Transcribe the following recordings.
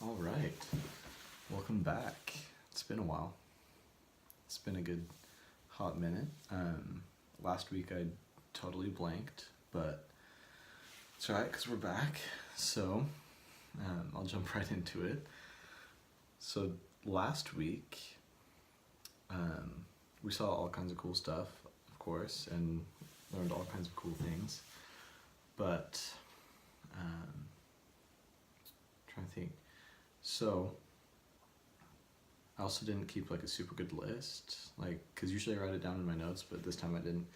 All right, welcome back. It's been a while. It's been a good hot minute. Last week I totally blanked, but it's alright because we're back. So I'll jump right into it. So last week we saw all kinds of cool stuff, of course, and learned all kinds of cool things. But trying to think. So I also didn't keep like a super good list, like, because usually I write it down in my notes, but this time I didn't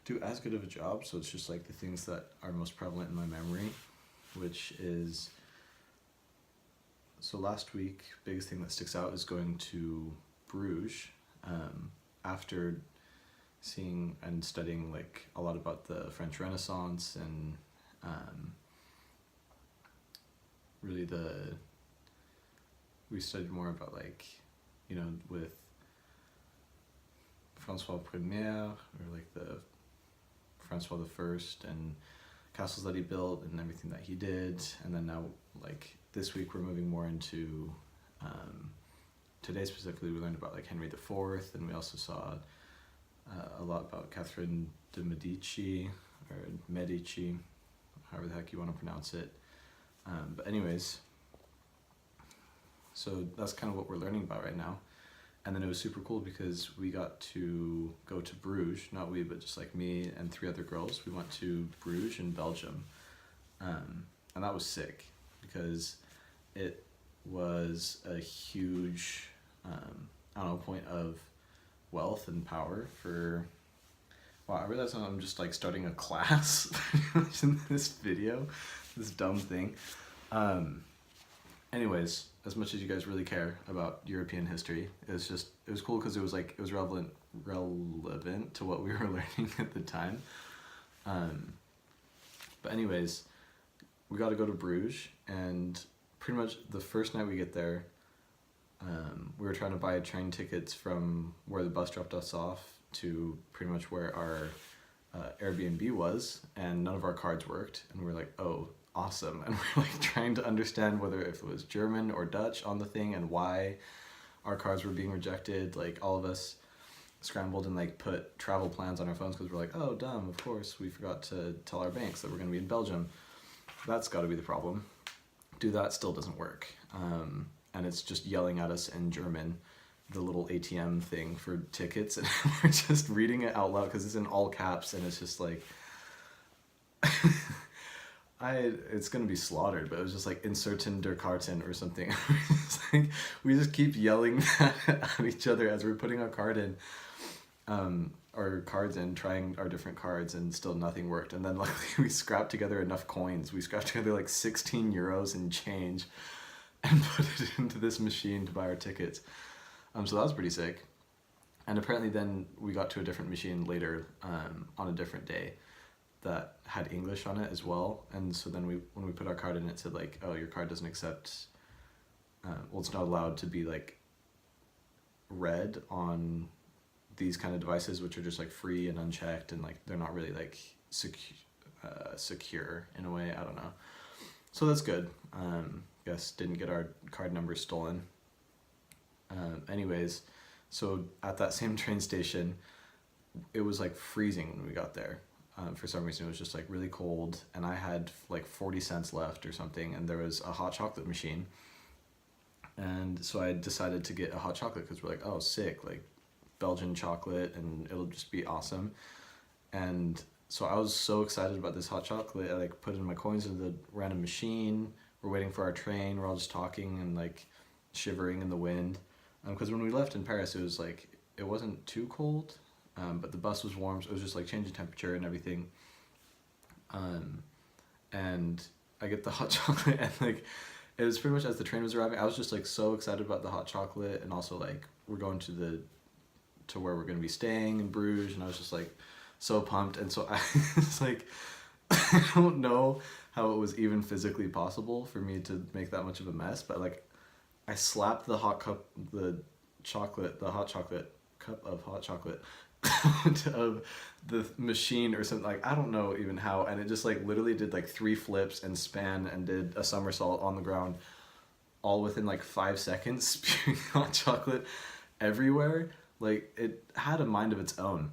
do as good of a job, so it's just like the things that are most prevalent in my memory, which is, so last week, biggest thing that sticks out is going to Bruges, after seeing and studying like a lot about the French Renaissance and really we studied more about like, you know, with Francois Premier, or like the Francois the First, and castles that he built and everything that he did. And then now, like this week, we're moving more into today specifically. We learned about like Henry the Fourth, and we also saw a lot about Catherine de Medici, or Medici, however the heck you want to pronounce it. But anyways, so that's kind of what we're learning about right now. And then it was super cool because we got to go to Bruges, not we, but just like me and 3 other girls. We went to Bruges in Belgium. And that was sick because it was a huge, I don't know, point of wealth and power for, wow, I realize I'm just like starting a class in this video, this dumb thing. Anyways, as much as you guys really care about European history, it was cool because it was relevant to what we were learning at the time. But anyways, we got to go to Bruges, and pretty much the first night we get there, we were trying to buy train tickets from where the bus dropped us off to pretty much where our Airbnb was, and none of our cards worked, and we were like, oh, awesome. And we're like trying to understand whether if it was German or Dutch on the thing and why our cards were being rejected. Like all of us scrambled and like put travel plans on our phones because we're like, oh dumb, of course we forgot to tell our banks that we're going to be in Belgium. That's got to be the problem. Do that, still doesn't work. And it's just yelling at us in German, the little ATM thing for tickets, and we're just reading it out loud because it's in all caps, and it's just like it's gonna be slaughtered, but it was just like inserten der Karten or something. We just keep yelling at each other as we're putting our card in, our cards in, trying our different cards, and still nothing worked. And then luckily we scrapped together enough coins. We scrapped together like 16 euros in change and put it into this machine to buy our tickets. So that was pretty sick. And apparently then we got to a different machine later, on a different day, that had English on it as well. And so then when we put our card in, it said like, oh, your card doesn't accept, well, it's not allowed to be like read on these kind of devices, which are just like free and unchecked, and like they're not really like secure in a way. I don't know. So that's good. Guess didn't get our card numbers stolen. Anyways, so at that same train station, it was like freezing when we got there. For some reason it was just like really cold, and I had like 40 cents left or something, and there was a hot chocolate machine, and so I decided to get a hot chocolate because we're like, oh sick, like Belgian chocolate, and it'll just be awesome. And so I was so excited about this hot chocolate. I like put in my coins into the random machine. We're waiting for our train, we're all just talking and like shivering in the wind, because when we left in Paris it was like, it wasn't too cold, but the bus was warm, so it was just like changing temperature and everything. And I get the hot chocolate, and like it was pretty much as the train was arriving, I was just like so excited about the hot chocolate, and also like we're going to where we're going to be staying in Bruges, and I was just like so pumped. And so I was like, I don't know how it was even physically possible for me to make that much of a mess, but like I slapped the hot cup, the hot chocolate cup of hot chocolate out of the machine or something, like I don't know even how, and it just like literally did like 3 flips and span and did a somersault on the ground all within like 5 seconds, spewing hot chocolate everywhere. Like, it had a mind of its own.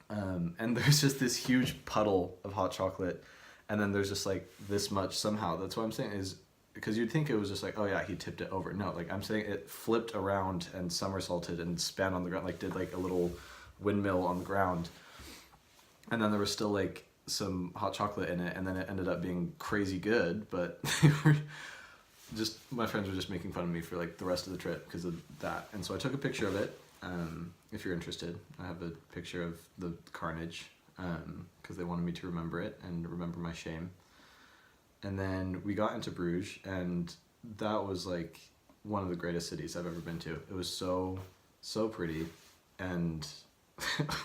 And there's just this huge puddle of hot chocolate, and then there's just like this much somehow. That's what I'm saying is, because you'd think it was just like, oh yeah, he tipped it over. No, like I'm saying it flipped around and somersaulted and span on the ground, like did like a little windmill on the ground. And then there was still like some hot chocolate in it, and then it ended up being crazy good, but they were just, my friends were just making fun of me for like the rest of the trip because of that. And so I took a picture of it. If you're interested, I have a picture of the carnage, because they wanted me to remember it and remember my shame. And then we got into Bruges, and that was like one of the greatest cities I've ever been to. It was so, so pretty. And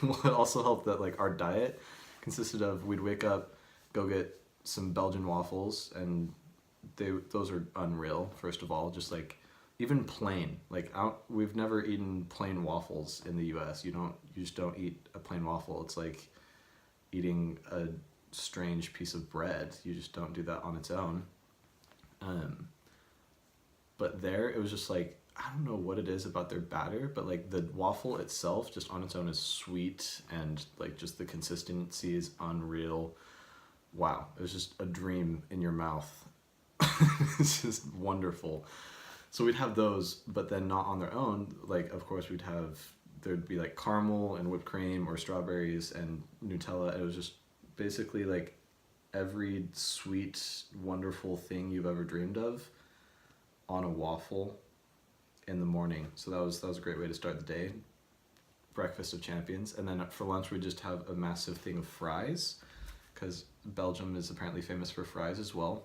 what also helped that like our diet consisted of, we'd wake up, go get some Belgian waffles, and those are unreal, first of all, just like, even plain, like we've never eaten plain waffles in the US. You just don't eat a plain waffle. It's like eating a strange piece of bread. You just don't do that on its own. But there, it was just like, I don't know what it is about their batter, but like the waffle itself just on its own is sweet, and like just the consistency is unreal. Wow, it was just a dream in your mouth. It's just wonderful. So we'd have those, but then not on their own. Like, of course, there'd be like caramel and whipped cream or strawberries and Nutella. It was just basically like every sweet, wonderful thing you've ever dreamed of on a waffle in the morning. So that was a great way to start the day. Breakfast of champions. And then for lunch, we'd just have a massive thing of fries, because Belgium is apparently famous for fries as well.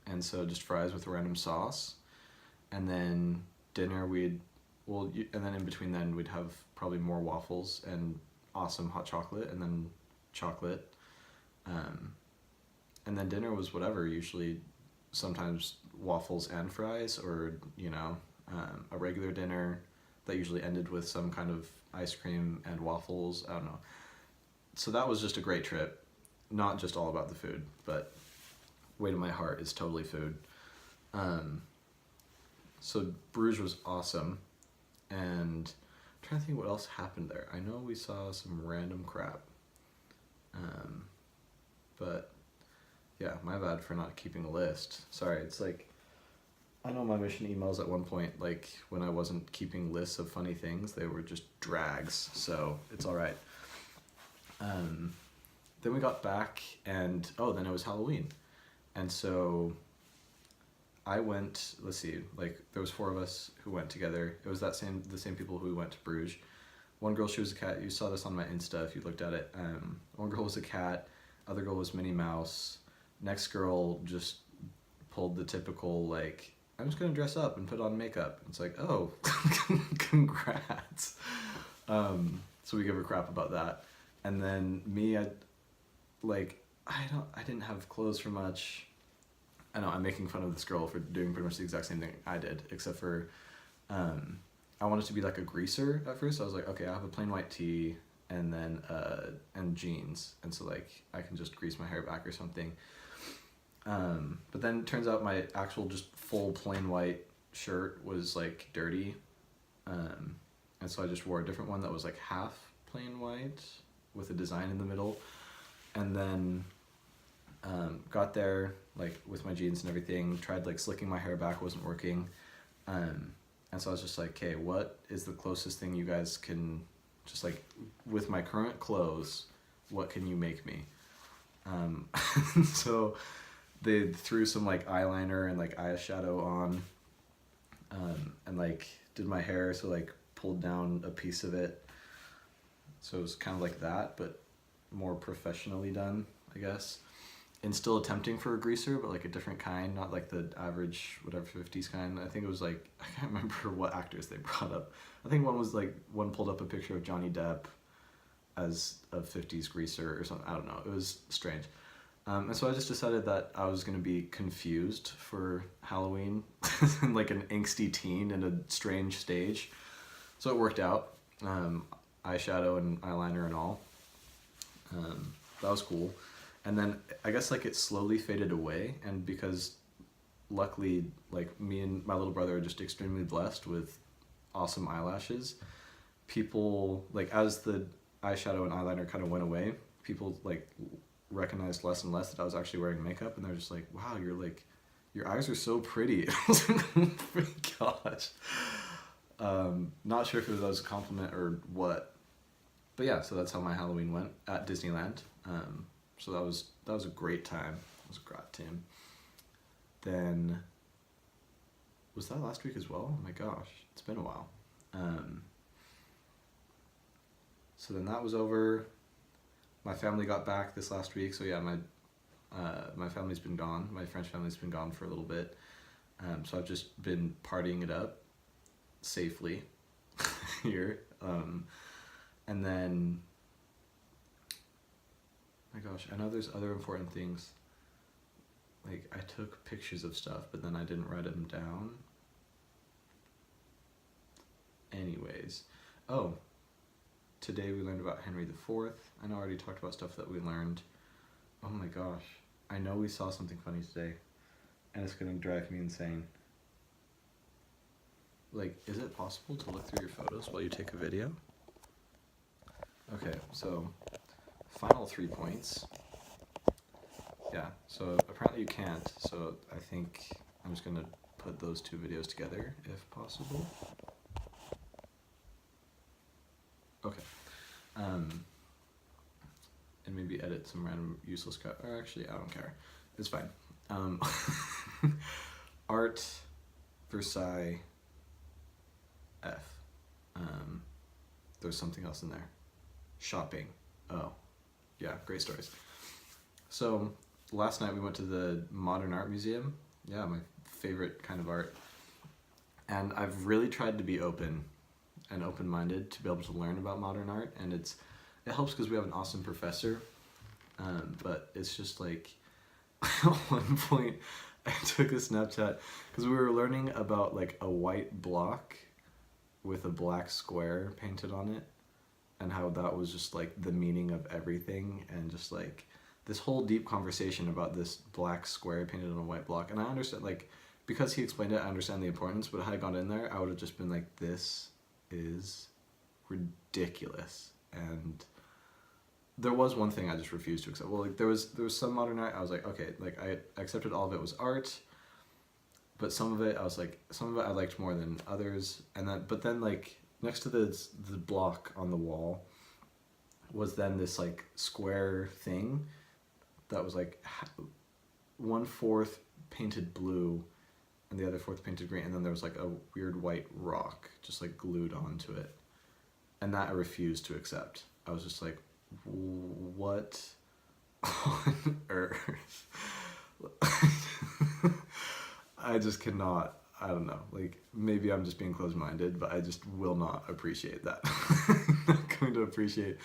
And so just fries with a random sauce. And then dinner and then in between then we'd have probably more waffles and awesome hot chocolate, and then chocolate. And then dinner was whatever, usually sometimes waffles and fries, or, a regular dinner that usually ended with some kind of ice cream and waffles. I don't know. So that was just a great trip. Not just all about the food, but weight of my heart is totally food. So Bruges was awesome, and I'm trying to think what else happened there. I know we saw some random crap, but yeah, my bad for not keeping a list. Sorry, it's like, I know my mission emails at one point, like when I wasn't keeping lists of funny things, they were just drags, so it's all right. Then we got back, and then it was Halloween, and so I went, let's see, like there was 4 of us who went together. It was the same people who went to Bruges. One girl, she was a cat. You saw this on my Insta if you looked at it. One girl was a cat, other girl was Minnie Mouse. Next girl just pulled the typical, like, I'm just gonna dress up and put on makeup. It's like, oh, congrats. So we give her crap about that. And then me, I didn't have clothes for much. I know I'm making fun of this girl for doing pretty much the exact same thing I did, except for I wanted to be like a greaser at first. I was like, okay, I have a plain white tee and then and jeans, and so like I can just grease my hair back or something. But then it turns out my actual just full plain white shirt was like dirty, and so I just wore a different one that was like half plain white with a design in the middle, and then got there like with my jeans and everything, tried like slicking my hair back, wasn't working, and so I was just like, okay, what is the closest thing you guys can, just like with my current clothes, what can you make me? So they threw some like eyeliner and like eyeshadow on, and like did my hair, so like pulled down a piece of it, so it was kind of like that, but more professionally done, I guess. And still attempting for a greaser, but like a different kind, not like the average whatever 50s kind. I think it was like, I can't remember what actors they brought up. I think one pulled up a picture of Johnny Depp as a 50s greaser or something. I don't know. It was strange. And so I just decided that I was going to be confused for Halloween, like an angsty teen in a strange stage. So it worked out. Eyeshadow and eyeliner and all. That was cool. And then I guess like it slowly faded away, and because luckily, like, me and my little brother are just extremely blessed with awesome eyelashes. People, like, as the eyeshadow and eyeliner kind of went away, people, like, recognized less and less that I was actually wearing makeup, and they're just like, wow, you're like, your eyes are so pretty. I was like, oh my gosh. Not sure if it was a compliment or what, but yeah, so that's how my Halloween went at Disneyland. So that was a great time. It was a great time. Then, was that last week as well? Oh my gosh, it's been a while. So then that was over. My family got back this last week, so yeah, my family's been gone. My French family's been gone for a little bit. So I've just been partying it up safely here. And then, my gosh, I know there's other important things. Like, I took pictures of stuff, but then I didn't write them down. Anyways. Oh, today we learned about Henry IV. I know I already talked about stuff that we learned. Oh my gosh. I know we saw something funny today, and it's gonna drive me insane. Like, is it possible to look through your photos while you take a video? Okay, so, final 3 points. Yeah, so apparently you can't, so I think I'm just gonna put those 2 videos together, if possible. Okay. And maybe edit some random useless cut, or actually, I don't care. It's fine. Art, Versailles, F. There's something else in there. Shopping. Oh, yeah, great stories. So, last night we went to the Modern Art Museum. Yeah, my favorite kind of art. And I've really tried to be open and open-minded to be able to learn about modern art, and it helps because we have an awesome professor, but it's just like, at one point I took a Snapchat because we were learning about like a white block with a black square painted on it, and how that was just like the meaning of everything, and just like this whole deep conversation about this black square painted on a white block. And I understand, like, because he explained it, I understand the importance, but had I gone in there, I would have just been like, this is ridiculous. And there was one thing I just refused to accept. Well, like, there was some modern art, I was like, okay, like, I accepted all of it was art, but some of it, I was like, some of it I liked more than others. And then, but then, like, next to the block on the wall was then this, like, square thing that was, like, 1/4 painted blue and the other 4th painted green, and then there was, like, a weird white rock just, like, glued onto it. And that I refused to accept. I was just like, what on earth? I just cannot, I don't know, like, maybe I'm just being closed-minded, but I just will not appreciate that. I'm not going to appreciate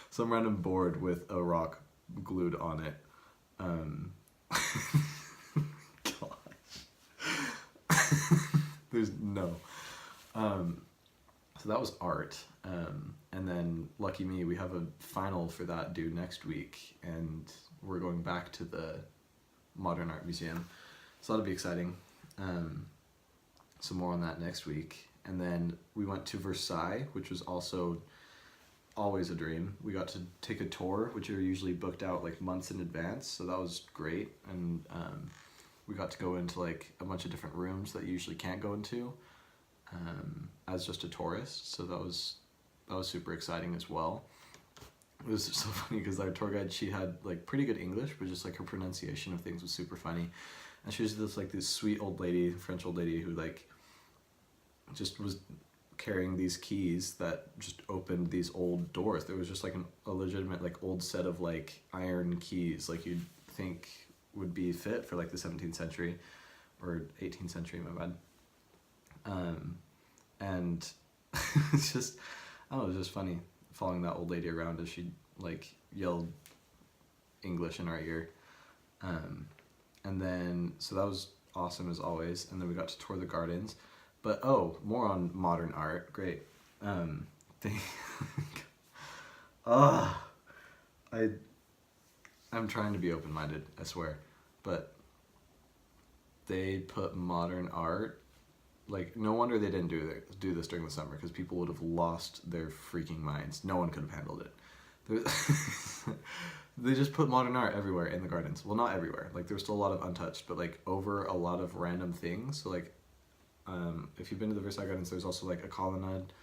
some random board with a rock glued on it. Gosh. There's no. So that was art. And then, lucky me, we have a final for that due next week, and we're going back to the Modern Art Museum. So that'll be exciting. So more on that next week. And then we went to Versailles, which was also always a dream. We got to take a tour, which are usually booked out like months in advance, so that was great. And we got to go into like a bunch of different rooms that you usually can't go into as just a tourist, so that was super exciting as well. It was so funny because our tour guide, she had like pretty good English, but just like her pronunciation of things was super funny. And she was this sweet old lady, French old lady, who like just was carrying these keys that just opened these old doors. There was just like a legitimate like old set of like iron keys, like you'd think would be fit for like the 17th century or 18th century, my bad. And it's just, I don't know, it was just funny following that old lady around as she like yelled English in our ear. And then, so that was awesome as always. And then we got to tour the gardens. But more on modern art. Great. I'm trying to be open-minded, I swear. But they put modern art, like, no wonder they didn't do this during the summer, because people would have lost their freaking minds. No one could have handled it. They just put modern art everywhere in the gardens. Well, not everywhere. Like, there's still a lot of untouched, but like over a lot of random things. So like, if you've been to the Versailles Gardens, there's also like a colonnade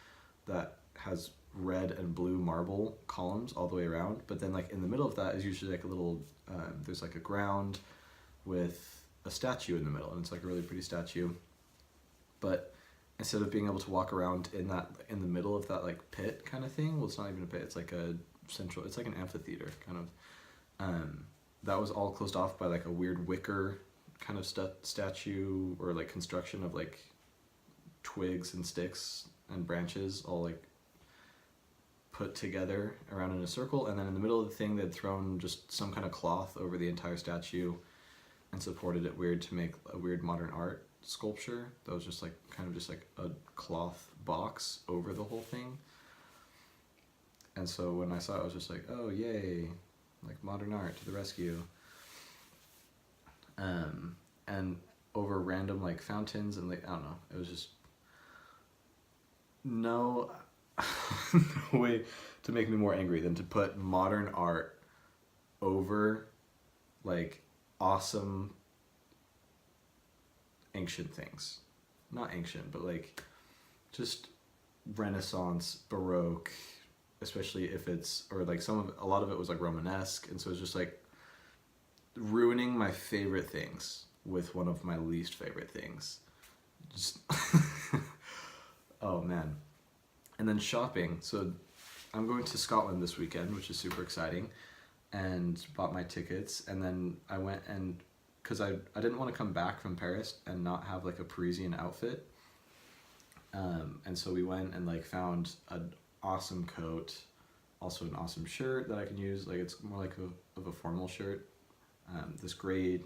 that has red and blue marble columns all the way around. But then like in the middle of that is usually like a little, there's like a ground with a statue in the middle, and it's like a really pretty statue. But instead of being able to walk around in the middle of that like pit kind of thing, well, it's not even a pit, it's like a central, it's like an amphitheater kind of. That was all closed off by like a weird wicker kind of statue, or like construction of like twigs and sticks and branches all like put together around in a circle, and then in the middle of the thing they'd thrown just some kind of cloth over the entire statue and supported it weird to make a weird modern art sculpture that was just like kind of just like a cloth box over the whole thing. And so when I saw it, I was just like, oh yay, like modern art to the rescue. And over random like fountains and like, I don't know, it was just no no way to make me more angry than to put modern art over like awesome ancient things. Not ancient, but like just Renaissance, Baroque, especially if it's, or like a lot of it was like Romanesque, and so it's just like ruining my favorite things with one of my least favorite things. Just oh man. And then shopping. So I'm going to Scotland this weekend, which is super exciting, and bought my tickets. And then I went, and because I didn't want to come back from Paris and not have like a Parisian outfit. And so we went and like found an awesome coat, also an awesome shirt that I can use. Like, it's more like of a formal shirt. This gray,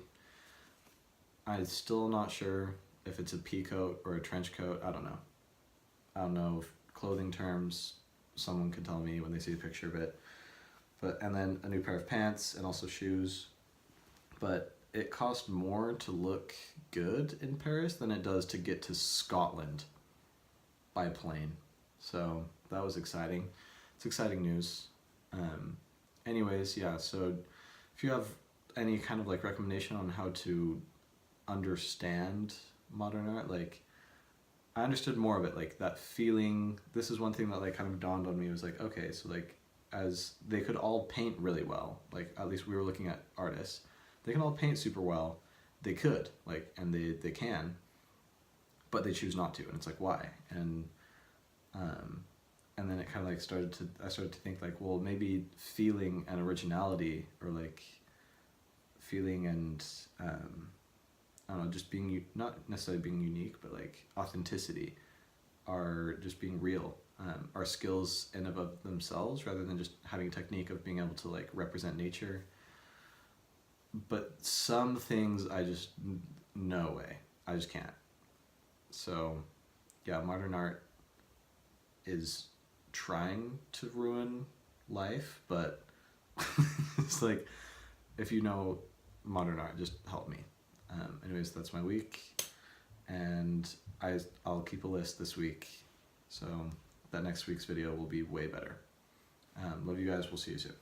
I'm still not sure if it's a pea coat or a trench coat. I don't know if clothing terms, someone can tell me when they see a picture of it. But, and then a new pair of pants and also shoes. But it cost more to look good in Paris than it does to get to Scotland by plane. So that was exciting. It's exciting news. Anyways, yeah, so if you have any kind of like recommendation on how to understand modern art, like I understood more of it, like that feeling. This is one thing that like kind of dawned on me, was like, okay, so like as they could all paint really well, like at least we were looking at artists, they can all paint super well, they could, like, and they can, but they choose not to, and it's like, why? And then it kind of like I started to think like, well, maybe feeling and originality, or like feeling and I don't know, just being, not necessarily being unique, but like authenticity, are just being real, are skills in and of themselves, rather than just having a technique of being able to like represent nature. But some things I just, no way, I just can't. So yeah, modern art is trying to ruin life, but it's like, if you know modern art, just help me. Anyways, that's my week, and I'll keep a list this week, so that next week's video will be way better. Love you guys, we'll see you soon.